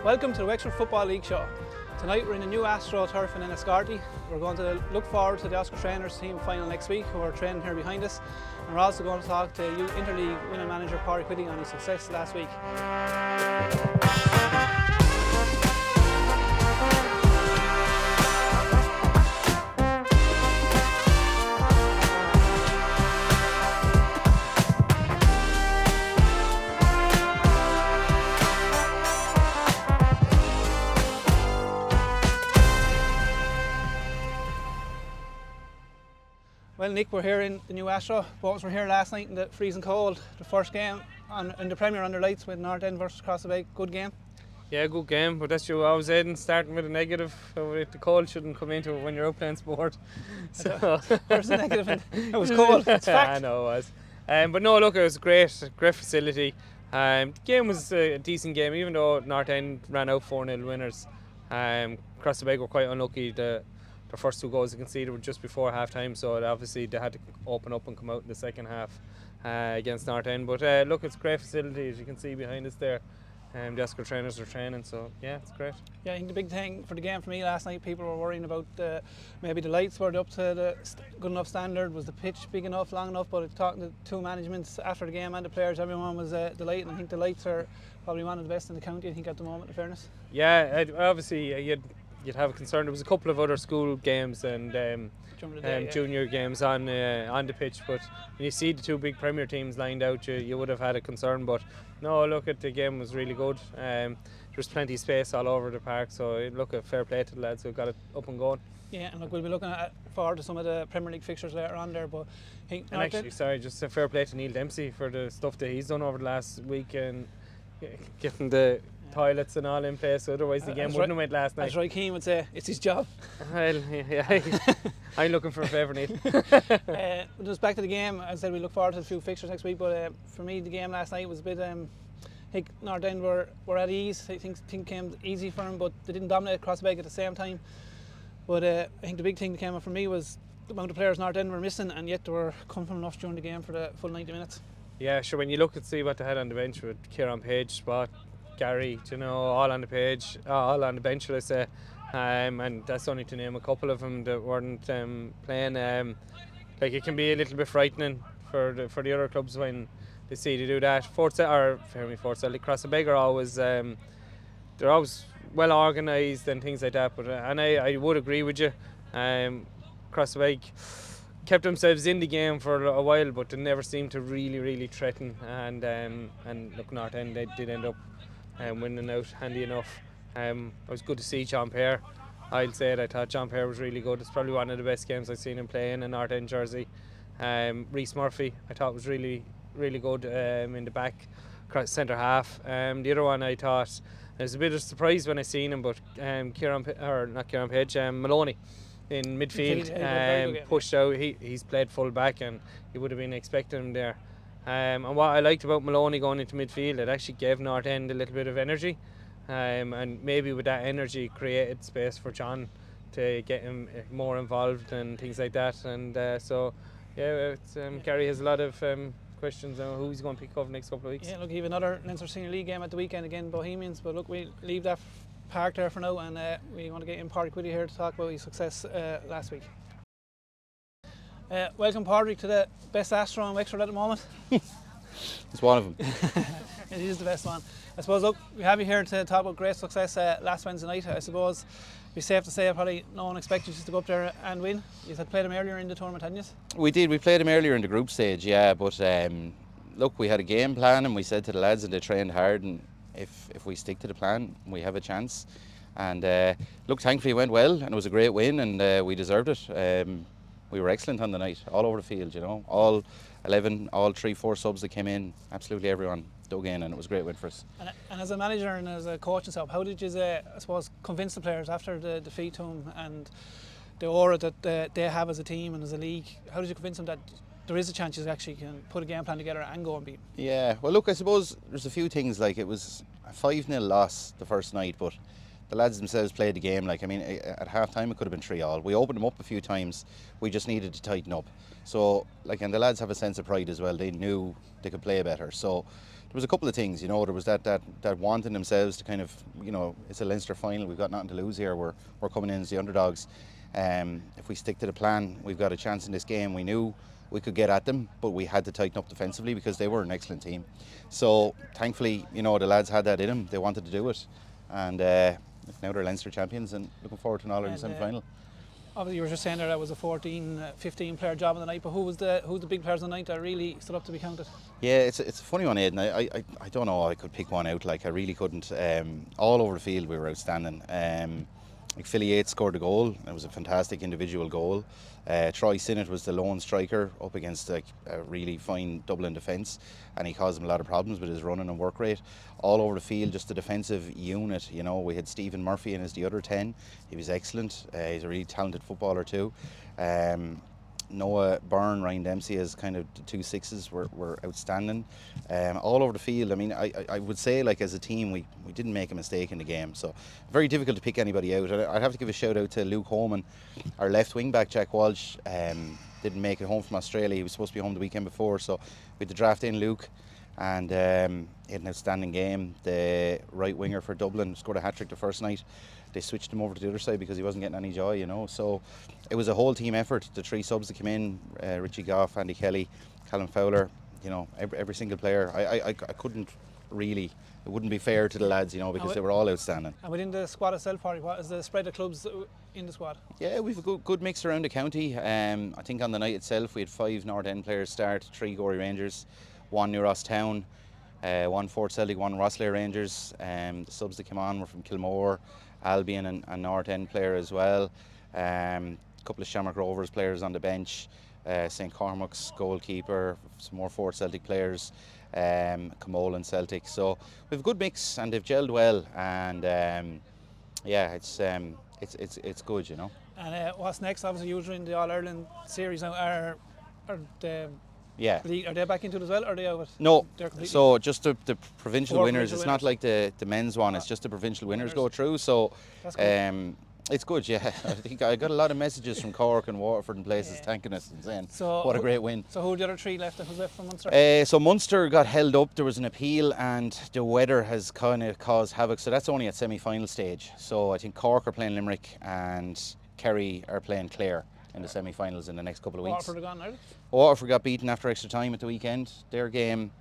Welcome to the Wexford Football League show. Tonight we're in the new Astro turf in Enniscorthy. We're going to look forward to the Oscar Traynor's team final next week, who are training here behind us. And we're also going to talk to Interleague winning manager Pádraig Whitty on his success last week. Well, Nick, we're here in the new Astro. Both were here last night in the freezing cold. The first game in the Premier under lights with North End versus Crossabeg. Good game. Yeah, good game, but that's you always saying, starting with a negative. The cold shouldn't come into it when you're out playing sport. So there's a negative. It was cold. It's fact. I know it was. But no, look, it was great facility. The game was a decent game, even though North End ran out 4-0 winners. Crossabeg were quite unlucky. The first two goals they conceded were just before half time, so obviously they had to open up and come out in the second half against North End. But look, it's a great facility, as you can see behind us there. The Oscar Traynors are training, so yeah, it's great. Yeah, I think the big thing for the game for me last night, people were worrying about maybe the lights were up to the good enough standard. Was the pitch big enough, long enough? But talking to two managements after the game and the players, everyone was delighted. I think the lights are probably one of the best in the county, I think, at the moment, in fairness. Yeah, obviously you'd have a concern. There was a couple of other school games and junior games on the pitch, but when you see the two big Premier teams lined out, you would have had a concern. But no, look, at the game was really good. There was plenty of space all over the park, so look, a fair play to the lads who got it up and going. Yeah, and look, we'll be looking forward to some of the Premier League fixtures later on there. But just a fair play to Neil Dempsey for the stuff that he's done over the last week and getting the toilets and all in place, otherwise the game wouldn't have went last night. As Roy Keane would say, it's his job. Well, yeah, I'm looking for a favour, Neil. Just back to the game, as I said, we look forward to a few fixtures next week, but for me the game last night was a bit, I think North End were at ease. I think came easy for them, but they didn't dominate Crossabeg at the same time. But I think the big thing that came up for me was the amount of players North End were missing, and yet they were comfortable enough during the game for the full 90 minutes. Yeah, sure, when you look and see what they had on the bench with Kieran Page, Spot, Gary, all on the page, all on the bench, should I say, and that's only to name a couple of them that weren't playing. It can be a little bit frightening for the other clubs when they see they do that. Crossabeg are always they're always well organised and things like that. But and I would agree with you. Crossabeg kept themselves in the game for a while, but they never seemed to really threaten. And look, North End, they did end up winning out handy enough. It was good to see John Pear. I'll say it, I thought John Pear was really good. It's probably one of the best games I've seen him play in a North End jersey. Rhys Murphy, I thought was really good in the back centre half. The other one I thought, I was a bit of a surprise when I seen him, but Maloney in midfield pushed out. He's played full back, and you would have been expecting him there. And what I liked about Maloney going into midfield, it actually gave North End a little bit of energy, and maybe with that energy created space for John to get him more involved and things like that. And so yeah, Gary has a lot of questions on who he's going to pick up next couple of weeks. Yeah, look, he have another Leinster Senior League game at the weekend again, Bohemians, but look, we'll leave that park there for now, and we want to get in Pádraig Whitty here to talk about his success last week. Welcome, Pádraig, to the best Astro in Wexford at the moment. It's one of them. It is the best one. I suppose, look, we have you here to talk about great success last Wednesday night. I suppose it'd be safe to say probably no one expected you to go up there and win. You had played them earlier in the tournament, hadn't you? We did. We played them earlier in the group stage, yeah. But look, we had a game plan, and we said to the lads, and they trained hard, and if we stick to the plan, we have a chance. And look, thankfully it went well, and it was a great win, and we deserved it. We were excellent on the night, all over the field, all 11, all 3-4 subs that came in, absolutely everyone dug in, and it was a great win for us. And as a manager and as a coach yourself, how did you, I suppose, convince the players after the defeat to them and the aura that they have as a team and as a league? How did you convince them that there is a chance you actually can put a game plan together and go and beat? Yeah, well look, I suppose there's a few things, like it was a 5-0 loss the first night, but the lads themselves played the game. Like, I mean, at half time it could have been 3-all. We opened them up a few times. We just needed to tighten up. So, like, and the lads have a sense of pride as well. They knew they could play better. So there was a couple of things, you know. There was that want in themselves to kind of, you know, it's a Leinster final. We've got nothing to lose here. We're coming in as the underdogs. If we stick to the plan, we've got a chance in this game. We knew we could get at them, but we had to tighten up defensively because they were an excellent team. So thankfully, you know, the lads had that in them. They wanted to do it, and now they're Leinster champions, and looking forward to an All-Ireland semi-final. Obviously, you were just saying there that was a 14, 15 player job on the night, but who's the big players on the night that really stood up to be counted? Yeah, it's a funny one, Aidan. I don't know. I could pick one out. Like, I really couldn't. All over the field, we were outstanding. Like, Philly Yates scored a goal. It was a fantastic individual goal. Troy Sinnott was the lone striker up against like a really fine Dublin defence, and he caused them a lot of problems with his running and work rate. All over the field, just a defensive unit. You know, we had Stephen Murphy in as the other 10. He was excellent. He's a really talented footballer too. Noah Byrne, Ryan Dempsey as kind of the 2 sixes were outstanding. All over the field, I mean, I would say, like, as a team, we didn't make a mistake in the game. So very difficult to pick anybody out. I'd have to give a shout out to Luke Holman, our left wing back. Jack Walsh didn't make it home from Australia. He was supposed to be home the weekend before, so we had to draft in Luke, and he had an outstanding game. The right winger for Dublin scored a hat-trick the first night. They switched him over to the other side because he wasn't getting any joy, you know. So it was a whole team effort. The 3 subs that came in, Richie Goff, Andy Kelly, Callum Fowler, you know, every single player. I couldn't really, it wouldn't be fair to the lads, you know, because they were all outstanding. And within the squad itself, Parry, what is the spread of clubs in the squad? Yeah, we've a good mix around the county. I think on the night itself we had 5 North End players start, 3 Gorey Rangers, 1 New Ross Town, 1 Fort Celtic, 1 Rosslare Rangers. The subs that came on were from Kilmore, Albion and North End player as well. A couple of Shamrock Rovers players on the bench, St Cormac's goalkeeper, some more Fort Celtic players, Camole and Celtic. So we've a good mix and they've gelled well, and yeah, it's good, you know. And what's next? Obviously, you're in the All-Ireland series now. Are they back into it as well, or are they out? No, so just the provincial winners. It's not like the men's one. It's just the provincial winners go through. So it's good, yeah. I think I got a lot of messages from Cork and Waterford and places thanking us and saying what a great win. So who are the other 3 left? Who's left from Munster? So Munster got held up. There was an appeal and the weather has kind of caused havoc. So that's only at semi-final stage. So I think Cork are playing Limerick and Kerry are playing Clare in the semi-finals in the next couple of weeks. Waterford are gone now? Waterford got beaten after extra time at the weekend. Their game,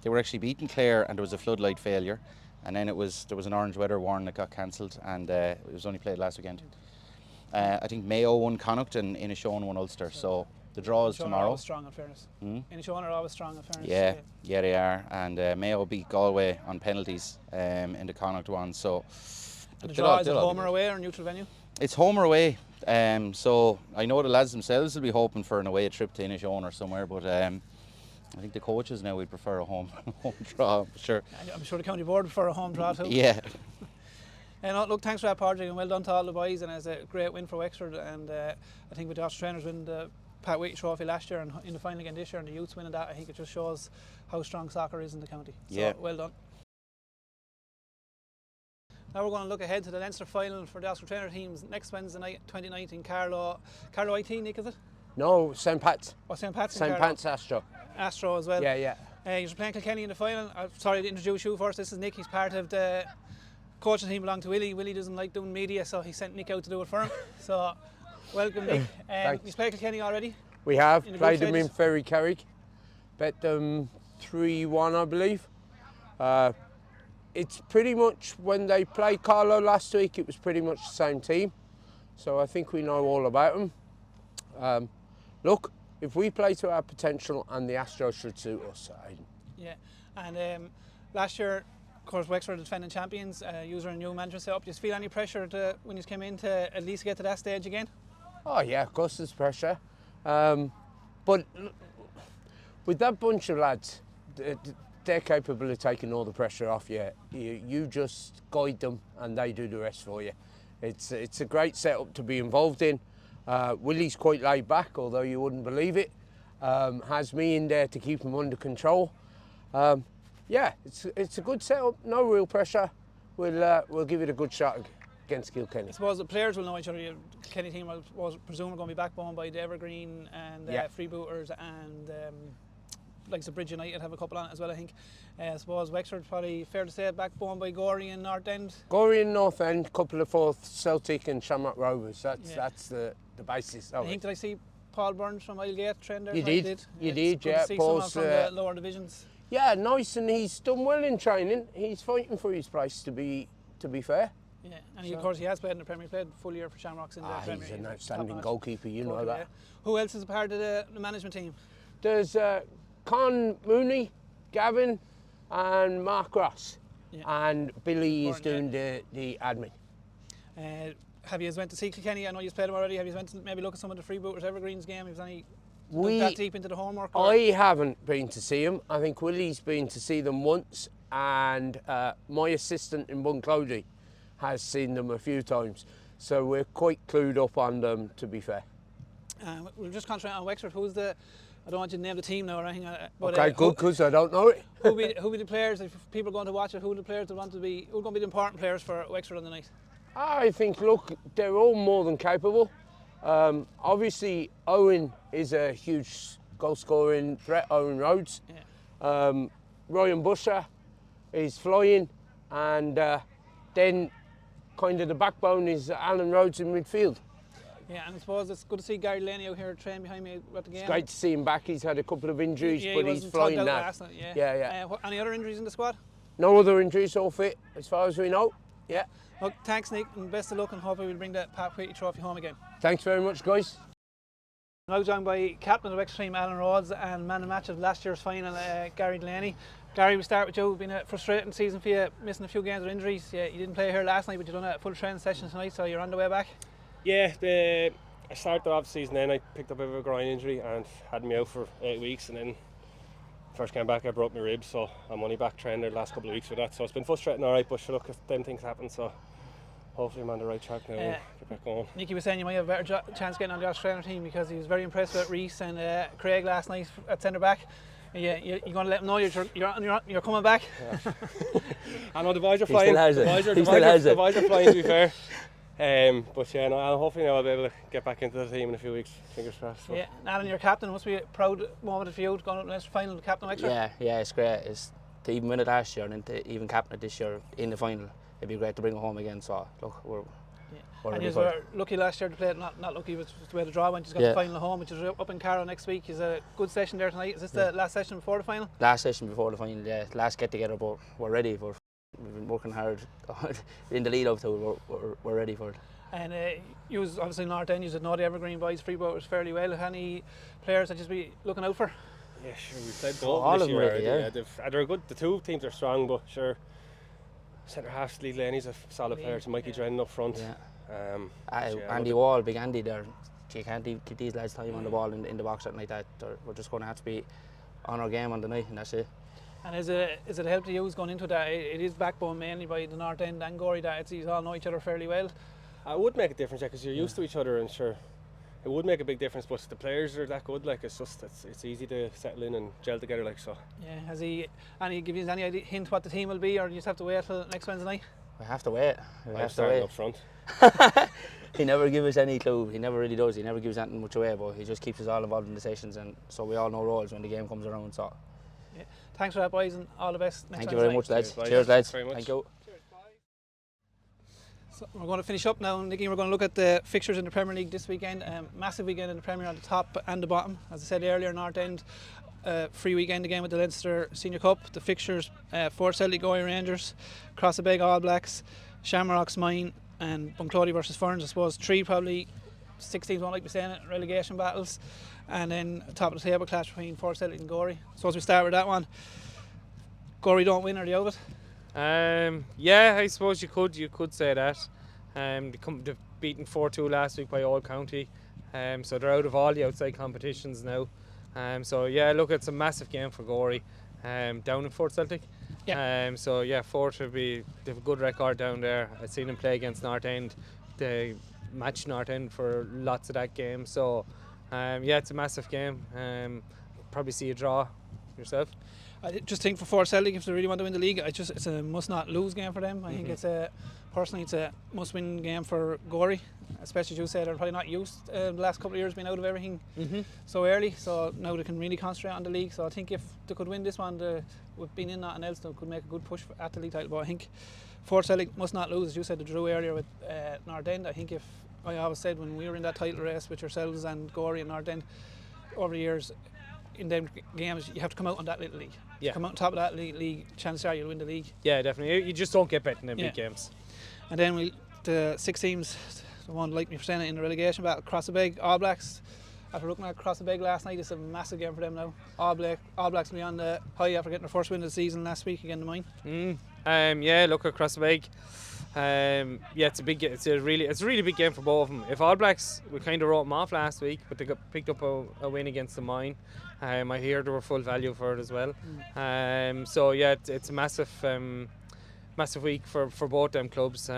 they were actually beaten Clare and there was a floodlight failure, and then there was an orange weather warning that got cancelled, and it was only played last weekend. I think Mayo won Connacht and Enniscorthy won Ulster, so the draw is tomorrow. Are always strong, in fairness. Enniscorthy are always strong, in fairness. Yeah, they are, and Mayo beat Galway on penalties in the Connacht one. So and the draw is it home or away or neutral venue? It's home or away. So I know the lads themselves will be hoping for an away trip to Enniscorthy or somewhere, but I think the coaches now would prefer a home draw, for sure. I'm sure the county board prefer a home draw too. Yeah. And look, thanks for that, Padraig, and well done to all the boys, and it's a great win for Wexford, and I think with the Oscar Traynors winning the Pat Whitty Trophy last year and in the final again this year, and the youths winning that, I think it just shows how strong soccer is in the county. So well done. Now we're going to look ahead to the Leinster final for the Oscar Traynor teams next Wednesday night, 29th in Carlow IT, Nick, is it? No, St Pat's. Oh, St Pat's. St Pat's Astro. Astro as well. Yeah. You're playing Kilkenny in the final. I'm sorry to introduce you first. This is Nick. He's part of the coaching team belong to Willie. Willie doesn't like doing media, so he sent Nick out to do it for him. So welcome, Nick. You've played Kilkenny already? We have played them in Ferry Carrick. Bet them 3-1, I believe. It's pretty much, when they played Carlow last week, it was pretty much the same team. So I think we know all about them. Look, if we play to our potential, and the Astros should suit us. Yeah, and last year, of course, Wexford are the defending champions. You were a new manager set up. Do you feel any pressure when you came in to at least get to that stage again? Oh yeah, of course there's pressure. But with that bunch of lads, they're capable of taking all the pressure off you. You just guide them and they do the rest for you. It's a great setup to be involved in. Willie's quite laid back, although you wouldn't believe it. Has me in there to keep him under control. Yeah, it's a good setup, no real pressure. We'll give it a good shot. against Kilkenny. I suppose the players will know each other. The Kilkenny team was presumably going to be backbone by the Evergreen and Freebooters and like the Bridge United have a couple on it as well, I think. I suppose Wexford probably fair to say backbone by Gorey and North End. Gorey and North End, couple of Forth, Celtic and Shamrock Rovers. That's the basis of I think it. did I see Paul Burns from Islegate train there? You did. You did, good yeah. to see Paul's someone from the lower divisions. yeah, nice, and he's done well in training. He's fighting for his place, to be fair. Yeah, and of course he has played in the Premier. He played full year for Shamrocks in the Premier. He's an outstanding goalkeeper, you know that. Yeah. Who else is a part of the management team? There's Con Mooney, Gavin, and Mark Ross, and Billy is doing the admin. Have you went to see Kilkenny? I know you've played them already. Have you went to maybe look at some of the Freebooters Evergreens game? Have you that deep into the homework? Or? I haven't been to see them. I think Willie's been to see them once, and my assistant in Bunclody has seen them a few times. So we're quite clued up on them, to be fair. We'll just concentrate on Wexford. Who's the? I don't want you to name the team now or anything. But, okay, good, because I don't know it. who be the players? If people are going to watch it, who are the players that want to be? Who are going to be the important players for Wexford on the night? I think, look, they're all more than capable. Obviously, Owen is a huge goal-scoring threat, Owen Rhodes. Yeah. Ryan Busher is flying, and then kind of the backbone is Alan Rhodes in midfield. Yeah, and I suppose it's good to see Gary Laney out here training behind me at the game. It's great to see him back. He's had a couple of injuries, yeah, but he's flying now. Last night, yeah. Any other injuries in the squad? No other injuries, all fit, as far as we know. Yeah. Well, thanks, Nick, and best of luck, and hopefully we'll bring the Pat Whitty trophy home again. Thanks very much, guys. Now joined by captain of the Wexford team, Alan Rhodes, and man of the match of last year's final, Gary Delaney. Gary, we start with you. It's been a frustrating season for you, missing a few games with injuries. Yeah, you didn't play here last night, but you've done a full training session tonight, so you're on the way back. Yeah, I started off the season, then I picked up a bit of a groin injury and had me out for 8 weeks, and then first came back I broke my ribs, so I'm only back training the last couple of weeks with that. So it's been frustrating, alright, but sure, look, if them things happen, so hopefully I'm on the right track now and get back going. Nicky was saying you might have a better chance getting on the Australian team because he was very impressed with Reese and Craig last night at centre back. Yeah, you're going to let them know you're coming back. Yeah. I know the boys are flying. The boys are flying, to be fair. But yeah, no, hopefully now I'll be able to get back into the team in a few weeks. Fingers crossed. So. Yeah, Alan, you're captain. It must be a proud moment for you going up to the next final, the captain of Wexford. Yeah, it's great. It's to even win it last year and to even captain it this year in the final. It'd be great to bring it home again. So look, we're and you were lucky last year to play it. Not lucky, but the way the draw went. You got the final at home, which is up in Carrow next week. Is a good session there tonight. Is this the last session before the final? Last session before the final. Yeah, last get together. But we're ready. We've been working hard in the lead up to it. We're ready for it. And you was obviously North End, you know the Evergreen boys, Freebooters fairly well. Any players that just be looking out for? Yeah, sure, we played both all this of them year. really, yeah. They're good. The two teams are strong, but sure, centre half, Lee Laney's a solid player. To Mikey Drennan up front. Yeah. Yeah, Andy Wall, big Andy there. You can't keep these lads time on the ball in the box at night. We're just going to have to be on our game on the night, and that's it. And is it a help to you going into that? It is backbone mainly by the North End and Gorey that you all know each other fairly well. It would make a difference, because you're used to each other, and sure, it would make a big difference. But the players are that good, like it's easy to settle in and gel together, like so. Yeah, has he give you any hint what the team will be, or do you just have to wait till next Wednesday night? We have to wait. I'm starting up front. He never gives us any clue. He never really does. He never gives anything much away, but he just keeps us all involved in the sessions, and so we all know roles when the game comes around. So. Yeah. Thanks for that, boys, and all the best next Thank you very much, lads. Cheers, lads. Thank you. Thank you. So we're going to finish up now, Nicky. We're going to look at the fixtures in the Premier League this weekend. Massive weekend in the Premier on the top and the bottom. As I said earlier, North End, free weekend again with the Leinster Senior Cup. The fixtures, Forth Celtic Galway Rangers, Crossabeg All Blacks, Shamrocks Mine, and Bunclody versus Ferns. I suppose three probably 6 teams won't like me saying it, relegation battles. And then top of the table clash between Forth Celtic and Gorey. So as we start with that one, Gorey don't win, are they out of it? Yeah, I suppose you could say that. They've beaten 4-2 last week by Old County, so they're out of all the outside competitions now. So yeah, look, it's a massive game for Gorey, down in Forth Celtic. Yeah. So yeah, Forth they have a good record down there. I've seen them play against North End. They matched North End for lots of that game. So yeah, it's a massive game. Probably see a draw yourself. I just think for Fort Celtic, if they really want to win the league, it's a must-not-lose game for them. I think it's a must-win game for Gorey, especially as you said, they're probably not used the last couple of years being out of everything so early. So now they can really concentrate on the league. So I think if they could win this one, with being in nothing else, they could make a good push at the league title. But I think Fort Celtic must not lose, as you said, the drew earlier with Nordend. I think I always said when we were in that title race with yourselves and Gorey and Nordend over the years, in them games you have to come out on that little league. Yeah. Come out on top of that league, chances are you'll win the league. Yeah, definitely. You just don't get betting in big games. And then the 6 teams, the one like me for saying it, in the relegation battle, Crossabeg, All Blacks. After looking at Crossabeg last night, it's a massive game for them now. All Blacks will be on the high after getting their first win of the season last week against the Mine. Yeah, look at Crossabeg. It's a really big game for both of them. If All Blacks, we kind of wrote them off last week, but they got picked up a win against the Mine. I hear they were full value for it as well. It's a massive week for both them clubs.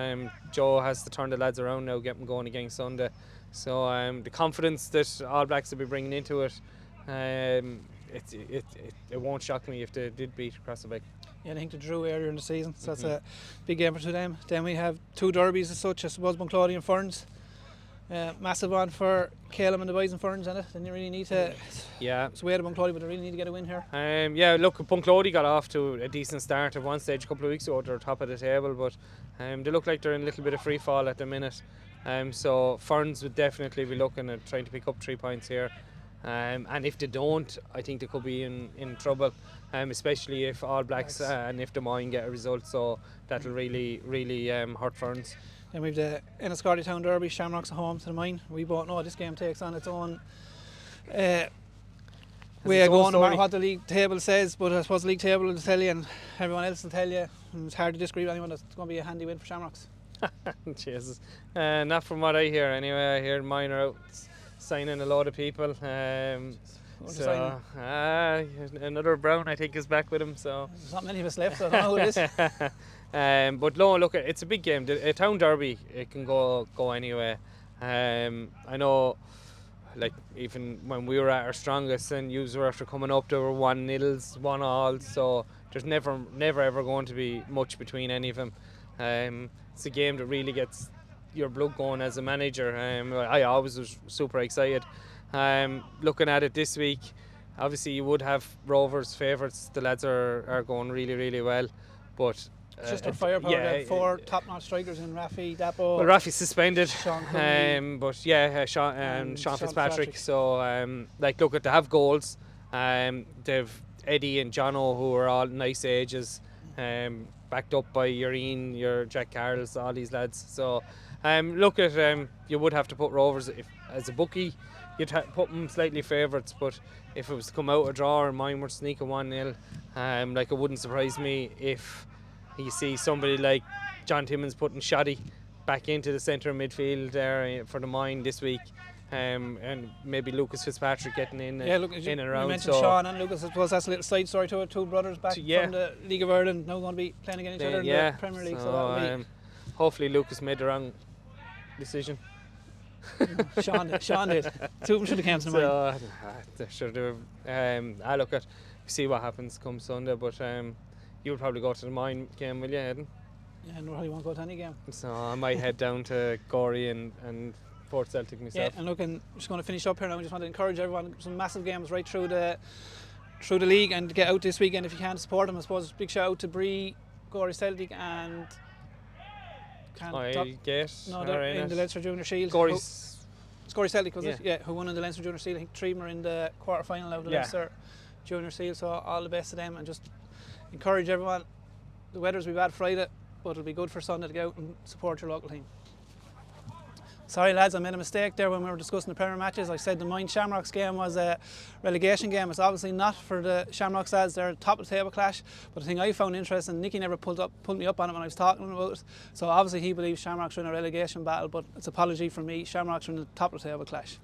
Joe has to turn the lads around now, get them going again Sunday. So the confidence that All Blacks will be bringing into it, it won't shock me if they did beat Crossabeg. Yeah, I think they drew earlier in the season, so that's a big game for them. Then we have 2 derbies as such, I suppose, Bunclody and Ferns. Massive one for Caleb and the boys in Ferns, isn't it? Then you really need to sway the Bunclody, but they really need to get a win here. Look, Bunclody got off to a decent start at one stage a couple of weeks ago. They're top of the table, but they look like they're in a little bit of free fall at the minute. So Ferns would definitely be looking at trying to pick up 3 points here. And if they don't, I think they could be in trouble, especially if All Blacks and if the Mine get a result. So that'll really hurt Ferns. Then we've the Enniscorthy Town Derby, Shamrocks at home to the Mine. We both know this game takes on its own way of going, no matter what the league table says. But I suppose the league table will tell you, and everyone else will tell you. And it's hard to disagree with anyone that it's going to be a handy win for Shamrocks. Jesus, not from what I hear anyway. I hear Mine are out signing a lot of people. Another Brown, I think, is back with him. So there's not many of us left, so I don't know who it is. But no, look, it's a big game. A town derby, it can go anyway. I know, like even when we were at our strongest and you were after coming up, there were 1-0s, 1-all. So there's never ever going to be much between any of them. It's a game that really gets your blood going as a manager. I always was super excited. Looking at it this week, obviously you would have Rovers favourites. The lads are going really, really well, but it's just their firepower. They have 4 top-notch strikers in Rafi, Dapo. Well, Rafi's suspended, Sean Sean Fitzpatrick. So look at, they have goals. They've Eddie and Jono, who are all nice ages, backed up by your Jack Carroll's, all these lads. So look at, you would have to put Rovers, as a bookie, you'd put them slightly favourites, but if it was to come out a draw and Mine were sneaking 1-0, it wouldn't surprise me if you see somebody like John Timmins putting Shoddy back into the centre of midfield there for the Mine this week. And maybe Lucas Fitzpatrick getting in and around. You mentioned Sean and Lucas. I suppose that's a little side story to it. 2 brothers back from the League of Ireland, now going to be playing against each other in the Premier League. So that'll be hopefully Lucas made the wrong decision. Sean did. 2 of them should have come to the Mine. They should have. I look at, see what happens come Sunday, but you'll probably go to the Mine game, will you, Aidan? Yeah, no, probably won't go to any game. So I might head down to Gorey and Fort Celtic myself. Yeah, and look, I'm just going to finish up here now. I just want to encourage everyone, some massive games right through the league, and get out this weekend if you can to support them. I suppose big shout out to Bree, Gorey Celtic, and they're in the Leinster Junior Shield. It's Gorey Celtic, was it? Yeah, who won in the Leinster Junior Shield. I think 3 are in the quarter final of the Leinster Junior Shield. So all the best to them, and just encourage everyone. The weather's will be bad Friday, but it'll be good for Sunday to go out and support your local team. Sorry lads, I made a mistake there when we were discussing the Premier matches. I said the Mine Shamrocks game was a relegation game. It's obviously not for the Shamrocks lads. They're a top of the table clash. But the thing I found interesting, Nicky never pulled me up on it when I was talking about it. So obviously he believes Shamrocks are in a relegation battle, but it's an apology from me. Shamrocks are in the top of the table clash.